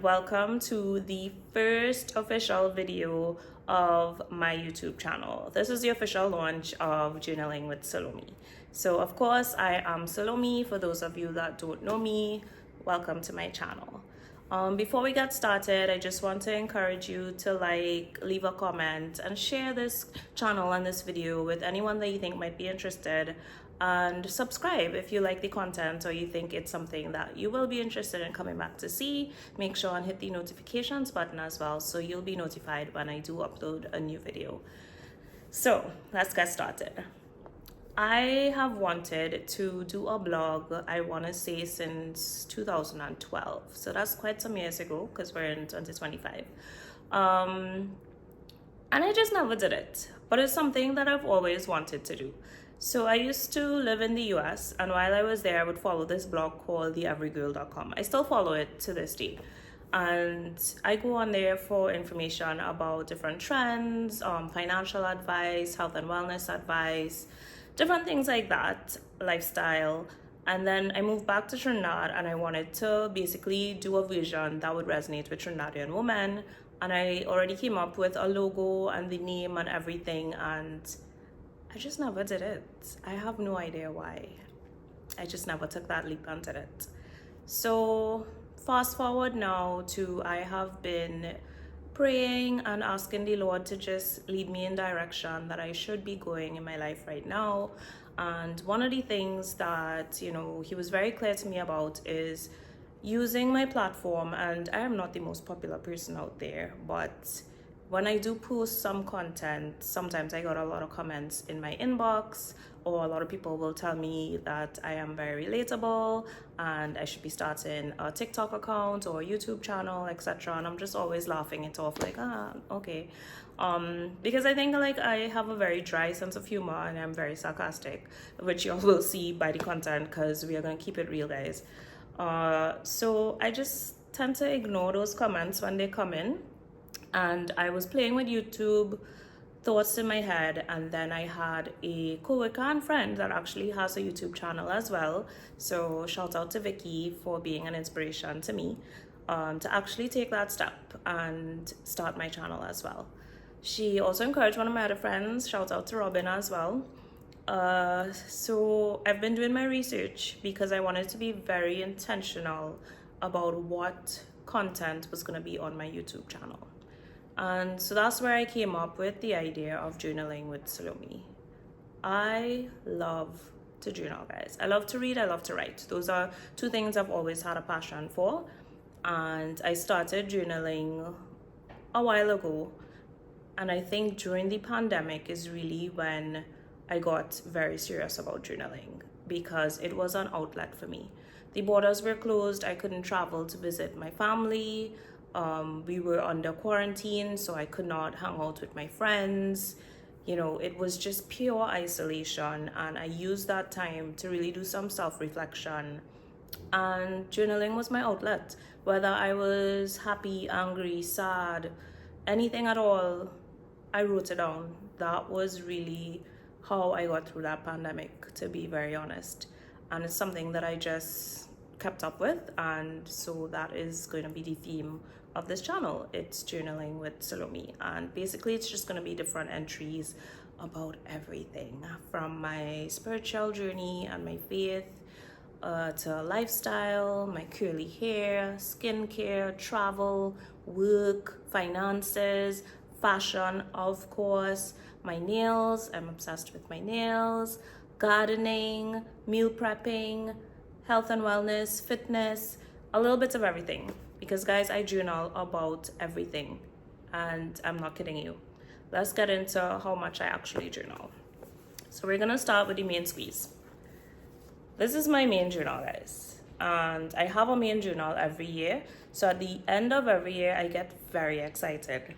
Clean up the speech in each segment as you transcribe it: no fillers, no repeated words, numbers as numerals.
welcome to the first official video of my YouTube channel. This is the official launch of Journaling with Salome. So of course I am Salome. For those of you that don't know me, welcome to my channel. Before we get started, I just want to encourage you to leave a comment and share this channel and this video with anyone that you think might be interested, and subscribe if you like the content or you think it's something that you will be interested in coming back to see. Make sure and hit the notifications button as well so you'll be notified when I do upload a new video. So let's get started. I have wanted to do a blog, I want to say since 2012. So that's quite some years ago because we're in 2025. And I just never did it. But it's something that I've always wanted to do. So I used to live in the US, and while I was there, I would follow this blog called theeverygirl.com. I still follow it to this day. And I go on there for information about different trends, financial advice, health and wellness advice, different things like that, lifestyle. And then I moved back to Trinidad, and I wanted to basically do a vision that would resonate with Trinidadian women. And I already came up with a logo and the name and everything, and I just never did it. I have no idea why. I just never took that leap and did it. So fast forward now to I have been praying and asking the Lord to just lead me in direction that I should be going in my life right now. And one of the things that, he was very clear to me about is using my platform. And I am not the most popular person out there, but when I do post some content, sometimes I got a lot of comments in my inbox, or a lot of people will tell me that I am very relatable and I should be starting a TikTok account or a YouTube channel, etc. And I'm just always laughing it off like, okay. Because I think I have a very dry sense of humor and I'm very sarcastic, which you all will see by the content because we are going to keep it real, guys. So I just tend to ignore those comments when they come in. And I was playing with YouTube, thoughts in my head, and then I had a coworker and friend that actually has a YouTube channel as well. So shout out to Vicky for being an inspiration to me to actually take that step and start my channel as well. She also encouraged one of my other friends, shout out to Robin as well. So I've been doing my research because I wanted to be very intentional about what content was going to be on my YouTube channel. And so that's where I came up with the idea of Journaling with Salome. I love to journal, guys. I love to read, I love to write. Those are two things I've always had a passion for. And I started journaling a while ago. And I think during the pandemic is really when I got very serious about journaling, because it was an outlet for me. The borders were closed, I couldn't travel to visit my family. We were under quarantine, so I could not hang out with my friends. It was just pure isolation, and I used that time to really do some self-reflection. And journaling was my outlet. Whether I was happy, angry, sad, anything at all, I wrote it down. That was really how I got through that pandemic, to be very honest. And it's something that I just kept up with, and so that is going to be the theme of this channel. It's Journaling with Salome, and basically it's just going to be different entries about everything from my spiritual journey and my faith to lifestyle, my curly hair, skincare, travel, work, finances, fashion, of course, my nails, I'm obsessed with my nails, gardening, meal prepping, health and wellness, fitness, a little bit of everything. Because guys, I journal about everything, and I'm not kidding you. Let's get into how much I actually journal. So we're gonna start with the main squeeze. This is my main journal, guys, and I have a main journal every year. So at the end of every year, I get very excited,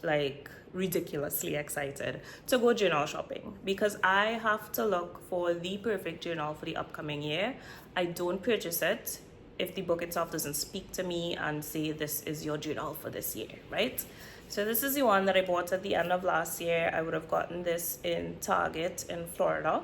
like ridiculously excited to go journal shopping, because I have to look for the perfect journal for the upcoming year. I don't purchase it if the book itself doesn't speak to me and say this is your journal for this year, right? So this is the one that I bought at the end of last year. I would have gotten this in Target in Florida,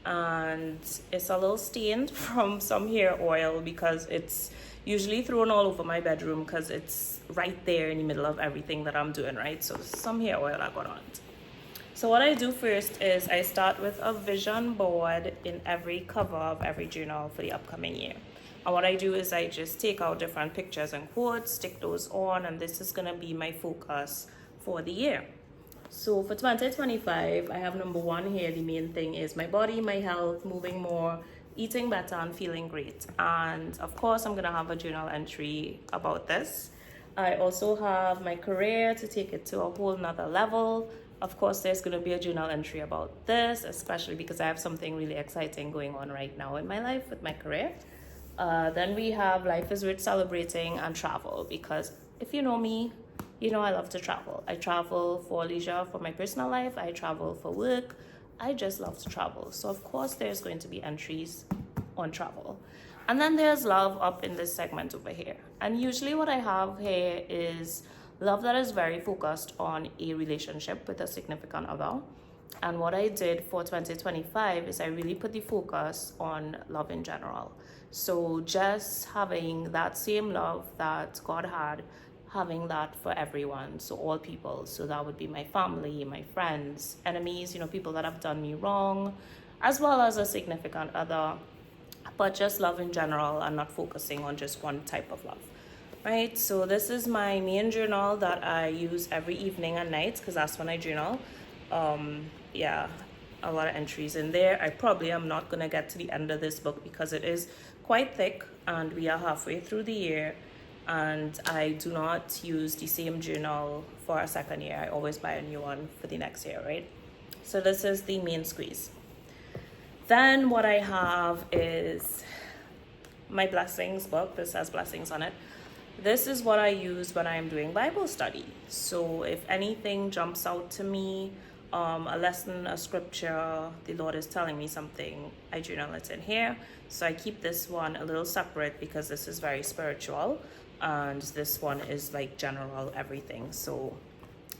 and it's a little stained from some hair oil because it's usually thrown all over my bedroom because it's right there in the middle of everything that I'm doing, right? So some hair oil I got on it. So what I do first is I start with a vision board in every cover of every journal for the upcoming year. And what I do is I just take out different pictures and quotes, stick those on, and this is going to be my focus for the year. So for 2025, I have number 1 here. The main thing is my body, my health, moving more, eating better, and feeling great. And of course, I'm going to have a journal entry about this. I also have my career to take it to a whole nother level. Of course, there's going to be a journal entry about this, especially because I have something really exciting going on right now in my life with my career. Then we have life is worth celebrating and travel, because if you know me, you know I love to travel. I travel for leisure, for my personal life. I travel for work. I just love to travel. So of course there's going to be entries on travel. And then there's love up in this segment over here. And usually what I have here is love that is very focused on a relationship with a significant other. And what I did for 2025 is I really put the focus on love in general. So just having that same love that God had, having that for everyone, so all people. So that would be my family, my friends, enemies, people that have done me wrong, as well as a significant other, but just love in general and not focusing on just one type of love, right? So this is my main journal that I use every evening and night, because that's when I journal. Yeah, a lot of entries in there. I probably am not going to get to the end of this book because it is quite thick and we are halfway through the year, and I do not use the same journal for a second year. I always buy a new one for the next year, right? So this is the main squeeze. Then what I have is my blessings book. This has blessings on it. This is what I use when I'm doing Bible study. So if anything jumps out to me, a lesson, a scripture, the Lord is telling me something, I journal it in here. So I keep this one a little separate because this is very spiritual, and this one is like general everything. So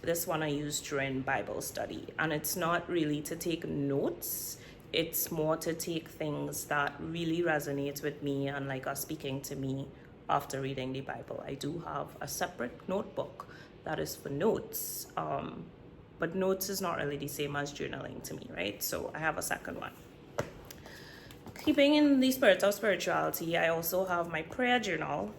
this one I use during Bible study, and it's not really to take notes. It's more to take things that really resonate with me and like are speaking to me after reading the Bible. I do have a separate notebook that is for notes. But notes is not really the same as journaling to me, right? So I have a second one. Keeping in the spirit of spirituality, I also have my prayer journal.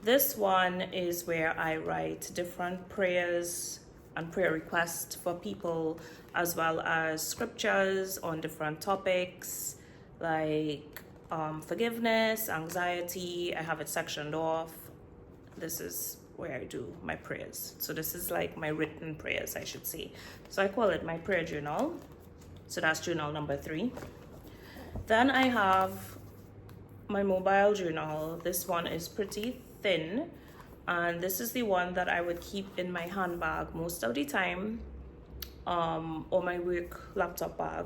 This one is where I write different prayers and prayer requests for people, as well as scriptures on different topics like forgiveness, anxiety. I have it sectioned off. This is where I do my prayers. So this is like my written prayers, I should say. So I call it my prayer journal. So that's journal number 3. Then I have my mobile journal. This one is pretty thin, and this is the one that I would keep in my handbag most of the time, or my work laptop bag.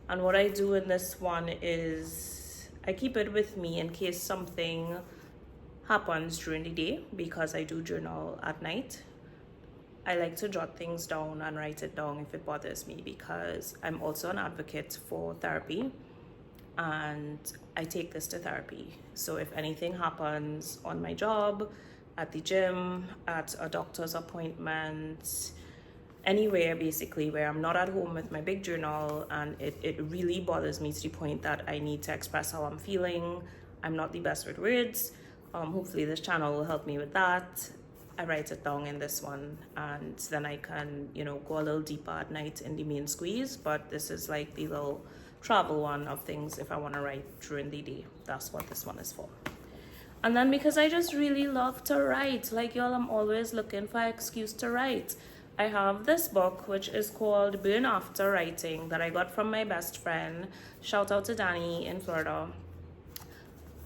And what I do in this one is I keep it with me in case something happens during the day, because I do journal at night. I like to jot things down and write it down if it bothers me, because I'm also an advocate for therapy and I take this to therapy. So if anything happens on my job, at the gym, at a doctor's appointment, anywhere basically where I'm not at home with my big journal and it really bothers me to the point that I need to express how I'm feeling, I'm not the best with words. Hopefully this channel will help me with that. I write it down in this one, and then I can, go a little deeper at night in the main squeeze. But this is like the little travel one of things if I want to write during the day. That's what this one is for. And then because I just really love to write, like y'all, I'm always looking for an excuse to write. I have this book, which is called Burn After Writing, that I got from my best friend. Shout out to Danny in Florida.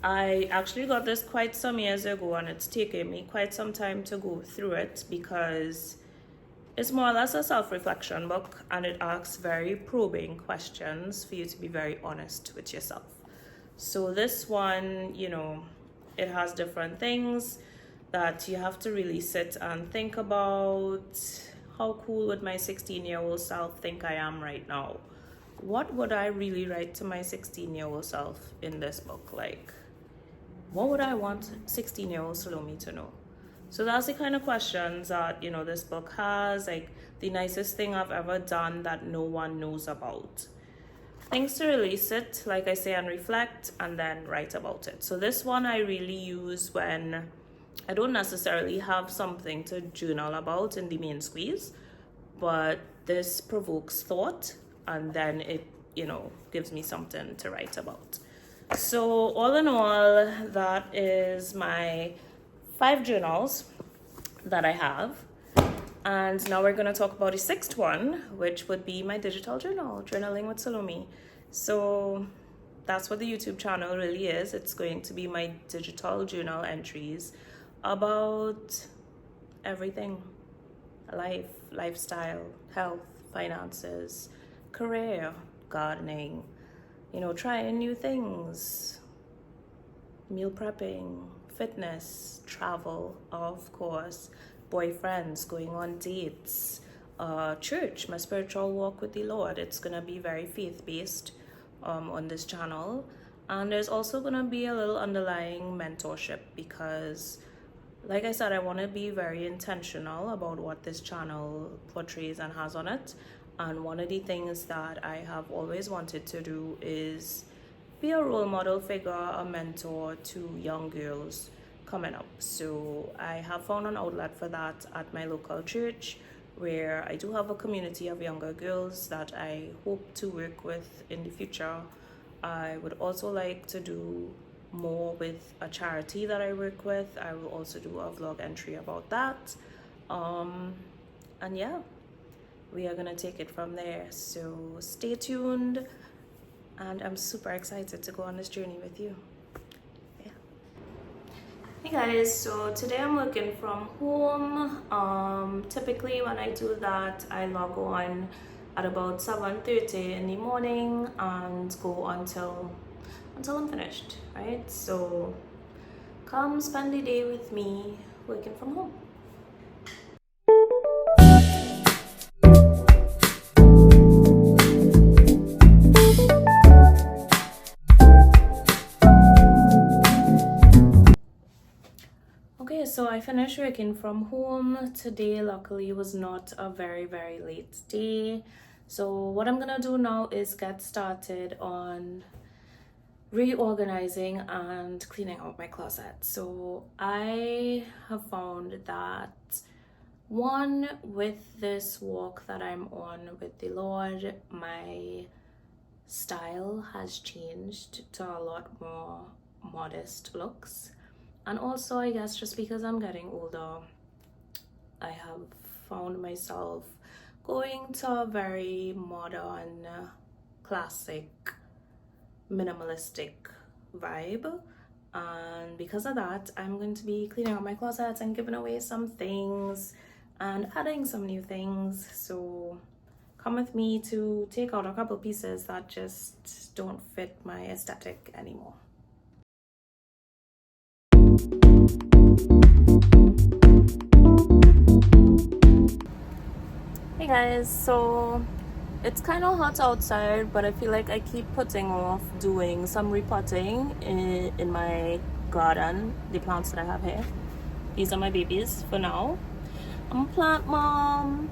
I actually got this quite some years ago, and it's taken me quite some time to go through it because it's more or less a self-reflection book, and it asks very probing questions for you to be very honest with yourself. So this one, it has different things that you have to really sit and think about. How cool would my 16-year-old self think I am right now? What would I really write to my 16-year-old self in this book? Like, what would I want 16-year-old Salome to know? So that's the kind of questions that, you know, this book has, like the nicest thing I've ever done that no one knows about. Things to release it, like I say, and reflect, and then write about it. So this one I really use when I don't necessarily have something to journal about in the main squeeze, but this provokes thought, and then it, you know, gives me something to write about. So all in all, that is my 5 journals that I have. And now we're going to talk about the 6th one, which would be my digital journal, Journaling with Salome. So that's what the YouTube channel really is. It's going to be my digital journal entries about everything: life, lifestyle, health, finances, career, gardening, you know, trying new things, meal prepping, fitness, travel, of course, boyfriends, going on dates, church, my spiritual walk with the Lord. It's gonna be very faith-based on this channel. And there's also gonna be a little underlying mentorship because, like I said, I want to be very intentional about what this channel portrays and has on it. And one of the things that I have always wanted to do is be a role model figure, a mentor to young girls coming up. So I have found an outlet for that at my local church, where I do have a community of younger girls that I hope to work with in the future. I would also like to do more with a charity that I work with. I will also do a vlog entry about that. And yeah, we are gonna take it from there. So stay tuned, and I'm super excited to go on this journey with you. Yeah. Hey guys, so today I'm working from home. Typically when I do that, I log on at about 7:30 in the morning and go until I'm finished, right? So come spend the day with me working from home. Okay, so I finished working from home today. Luckily, it was not a very late day. So what I'm gonna do now is get started on reorganizing and cleaning out my closet. So I have found that one, with this walk that I'm on with the Lord, my style has changed to a lot more modest looks. And also, I guess just because I'm getting older, I have found myself going to a very modern, classic, minimalistic vibe. And because of that, I'm going to be cleaning out my closet and giving away some things and adding some new things. So come with me to take out a couple pieces that just don't fit my aesthetic anymore. Hey guys, so it's kind of hot outside, but I feel like I keep putting off doing some repotting in my garden, the plants that I have here. These are my babies for now. I'm a plant mom,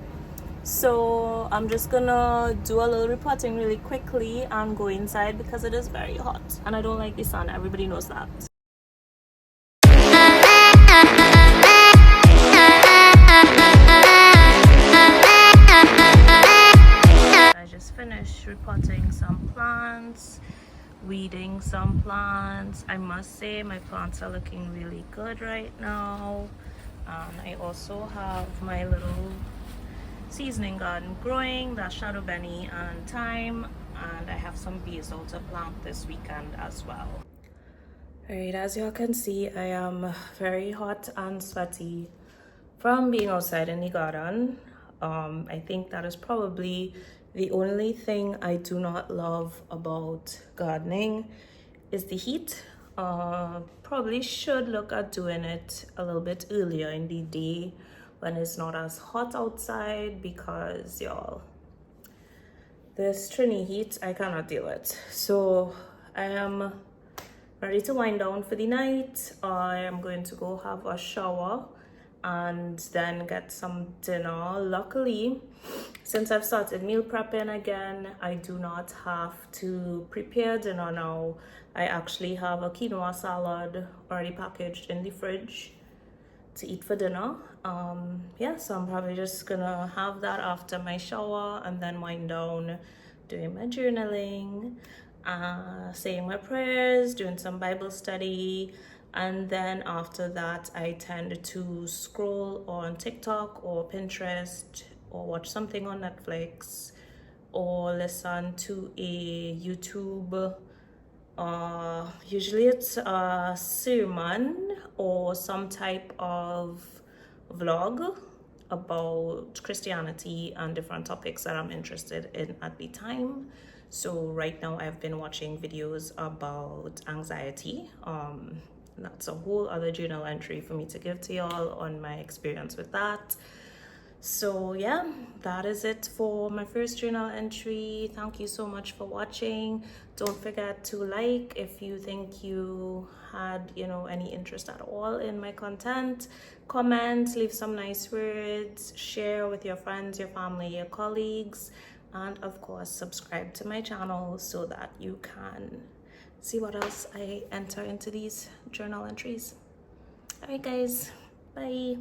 so I'm just gonna do a little repotting really quickly and go inside because it is very hot and I don't like the sun. Everybody knows that. I just finished repotting some plants, weeding some plants. I must say my plants are looking really good right now. I also have my little seasoning garden growing, that's shadow benny and thyme, and I have some basil to plant this weekend as well. Alright, as you all can see, I am very hot and sweaty from being outside in the garden. I think that is probably the only thing I do not love about gardening is the heat. Probably should look at doing it a little bit earlier in the day when it's not as hot outside, because y'all, this Trini heat I cannot deal with. So I am ready to wind down for the night. I am going to go have a shower and then get some dinner. Luckily, since I've started meal prepping again, I do not have to prepare dinner now. I actually have a quinoa salad already packaged in the fridge to eat for dinner. Yeah, so I'm probably just gonna have that after my shower and then wind down doing my journaling, saying my prayers, doing some Bible study, and then after that I tend to scroll on TikTok or Pinterest or watch something on Netflix or listen to a YouTube. Usually it's a sermon or some type of vlog about Christianity and different topics that I'm interested in at the time. So right now I've been watching videos about anxiety. That's a whole other journal entry for me to give to y'all on my experience with that. So yeah, that is it for my first journal entry. Thank you so much for watching. Don't forget to like if you think you had any interest at all in my content. Comment, leave some nice words, share with your friends, your family, your colleagues, and of course subscribe to my channel so that you can see what else I enter into these journal entries. All right guys, bye.